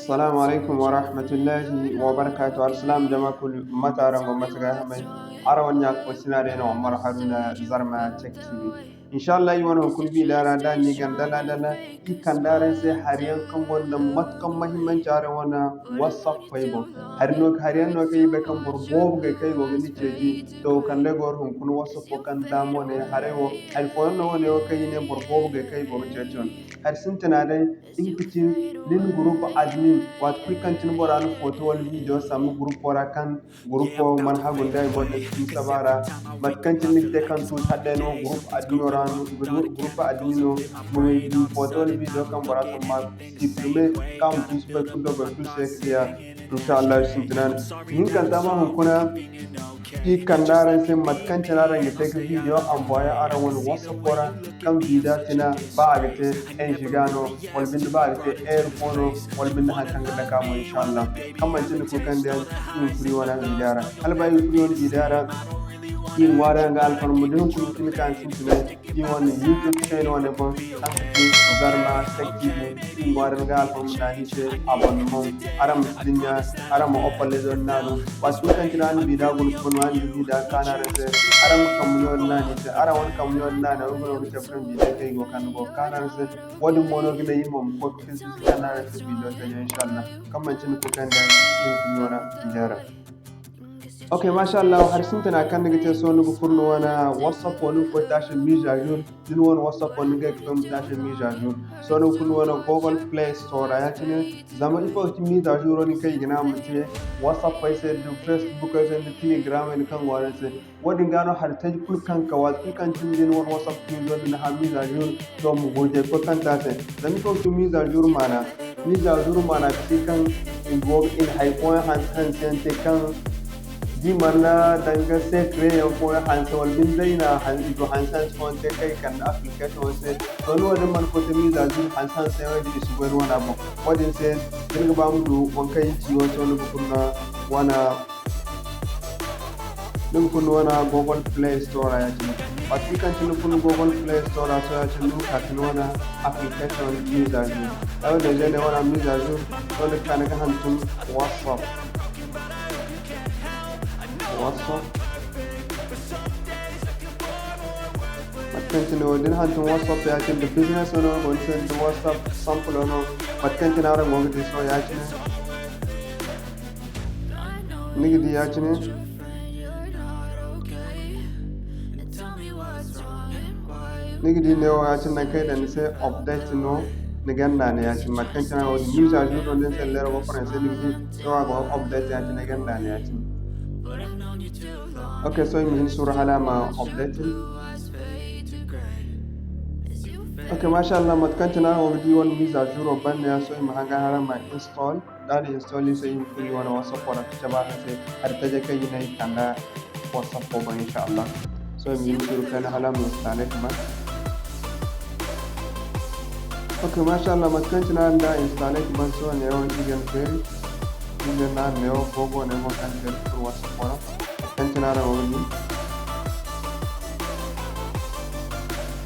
السلام عليكم ورحمة الله وبركاته. السلام جماعة كل متى رنغو متى همي أروان ياك وسنا رينا عمر حرونا زرما تك تي في إن شاء الله يوانا كل بي دارا داني دلا دلا يكن دارا سي حريان كم وانا مت كم مهمان جارا وانا وصف فايبو حرينوك حريان نوك يبقى كم بربوب كي وغني تيجي تو كان لغور هم كن وصف وكان داموني حريو حرفوان وانا وكي يني بربوب كي وغني تيجون حرسنتنا دي إنكتين lin group admin wat kulkantin boran photo wal video samu group wara kan group man hagunda e bodde tu sabara mat kantin nigde kan tu hadde no group admin oran group admin no mo photo wal video kan bora to ma supprimer kam tu super kudo ba tu sekia inshallah sintinan nin kan tama kuna i kandara se matkan tinara ngi tek video envoyer ara won whatsapp wara kam vida tina baagete en jigano wal bind baagete airphone wal bind han tanga da kamo inshallah kam man tin ko kan den in free wala bidara alba in free wala bidara in wara ngal fan mudun ko tin kan tin in won youtube channel wala bon sanki Zarma technologie in wara ngal fan mudani se abonnement aram dinya aram opale don nanu wasu kan tinan bida gul kun wani bida kana rese aram kamyon nani se aram kamyon nana ugo no chapran bida kai go kan go kana rese wodi mono gida yimom ko kin su kana rese bida ta inshallah kamman tin ko kan da in wara bidara. Ok, mashallah har sintana kan daga te so nugu furno wana WhatsApp wonu ko tashi mise à jour din won WhatsApp wonu ga ko tashi mise à jour so nugu furno wana Google Play Store ya tine zama ifo ti mise à jour ni kai gina mutie WhatsApp fa sai du Facebook sai du Telegram ni kan wala sai wodi ngano har taji kul kan ka wa kan tin din won WhatsApp ni do na ha mise à jour do mu goje ko kan ta sai zama ifo ti mise à jour mana ti kan in go in high point han te kan di mana danga se create ko hansa wal bin zaina hanzi do hansa ko te kai kan application se to no da man ko te mi da jin hansa se wadi su gwan wana bo wadin se dinga ba mu do won kai ci won to no kunna wana dum kun wana Google Play Store ya ci application tin kun Google Play Store so ya ci lu ka tin wana application mi da jin da je ne wana mi da jin to ne kan ka hantun WhatsApp matkantina wadin hantun WhatsApp ya ce da business ono gonsen da WhatsApp sample ono matkantina ran gogi di so ya ce nigdi ya ce ne nigdi ne ya ce na kai da ni sai update no ni ganda ne ya ce matkantina wadin user judo din sai lera ko faransa nigdi so ga update ya ce na ganda ne ya ce. Okay, so in surah halama updating. Okay, mashallah matkantina wadi won visa juro banne so in hanga halama install dali install sai in free wala WhatsApp wala taba sai har ta je kai ne kanda WhatsApp ko ba inshallah so in suru kana halama install kuma. Okay, mashallah matkantina da install kuma so ne won igen feri igen na ne o gogo ne mo kan for WhatsApp wala kantinara wani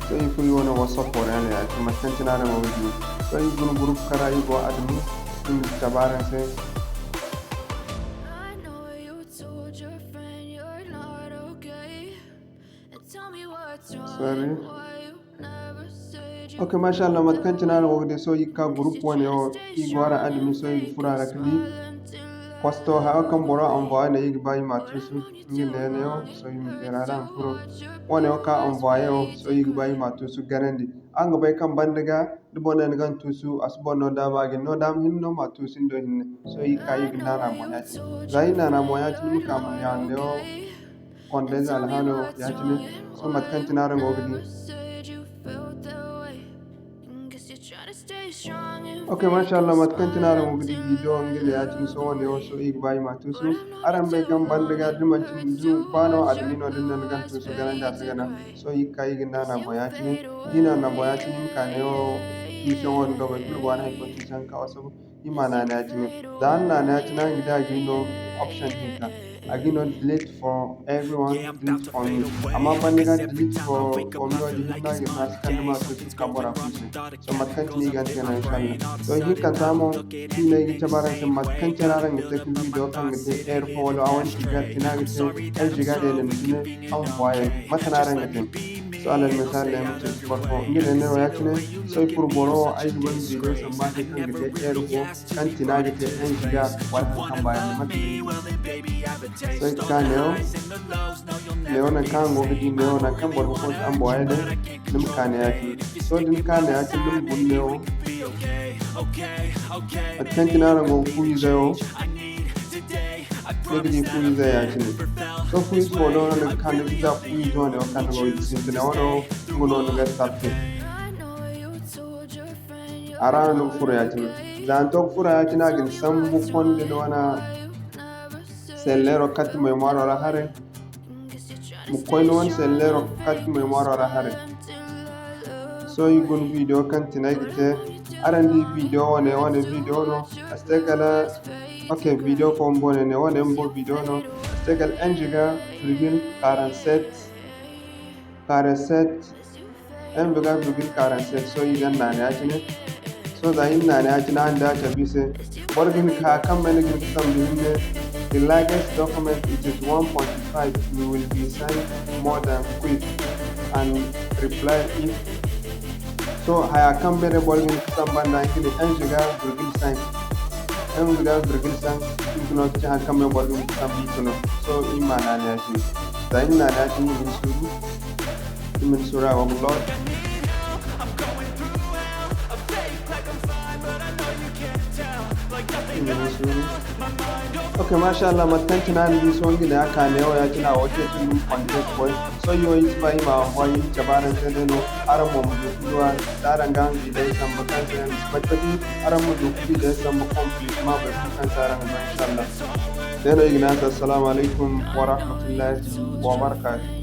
so if you want to WhatsApp or any ya kuma kantinara wani so you group kara you go admin in tabaran sai sorry okay mashallah mat kantinara wani so you ka group wani o igwara admin so you furara kli posto ha kan boro envoyer na yigi bayi matusu ngi lele yo so yimi terara furo wone o ka envoyer o so yigi bayi matusu garandi anga bay kan bandaga dubona ngan tusu asbono da bagi no dam hinno matusu ndo hinne so yi ka yigi nana moyati zaina na moyati mi kam yande o konde zal halo yatini so matkan tinara ngogdi. Okay, mashallah matkantina ran wugdi video ngile ya tin so wonde o so ig bayi matusu aran be gam bandaga dimancin du bano admino dinnan gan tusu ganan da sagana so yikka yigina na boyati dina na boyati kane o mission won do be wana ko tisan ka wasu imana na tin dan na tin gida gino option tinka again not delete for everyone, delete for me. Amma bandiga delete for me wadi hinna ga nas kan ma to su kabora kuise. So matkan tini ganti gana inshallah. So hin kan tamo tina gi tabaran se matkan tararan ga te video kan ga te air follow awan tiga tina ga te en jiga de ne tine envoyer matanaran ga te. So alal misal le mutu farko ngile ne wayatine so pour boro ay gon video sa ma ke kan ga te air ko kan tina ga te en jiga war kan bayan matkan. So kaneo leona kango gidi leona kan borgo ko ambo ayde nim kane yaki so dim kane yaki dim bulleo atkan tinara go kuyi zayo gidi kuyi zaya yaki so kuyi ko do na kan da kuyi do ne kan go sin ne wono ngono nga tapte ara no fura yaki dan to fura yaki na gin sambu konde do wana sellero kat memoire wala hare mu koyno won sellero kat memoire wala hare so yugun video kan tinagite arandi video wane video no astekala okay video ko mbone ne wane mbo video no astekal 1 giga virgule 47 1 giga virgule 47 so yigan nane atine so da yin nane atine anda ta bise borgin ka kan mene gin sam dinne the largest document it is 1.5 you will be signed modern quick and reply if so haya kan bere borgin sam banda kini 1 giga virgule 5 1 giga virgule 5 ikuno ta kan me borgin sam bituno so imana ne ati da yin nane atine min sura wa blog okay mashallah matan tunan di so ngi da ka ne ya kina wote tun content boy so yo yi bai ma hoy jabaran sai no aran mo mu duwa daran gan di dai san bakan sai batati aran mu du da san mu complete ma ba kan saran ba inshallah dai no igna assalamu alaikum wa rahmatullahi wa barakatuh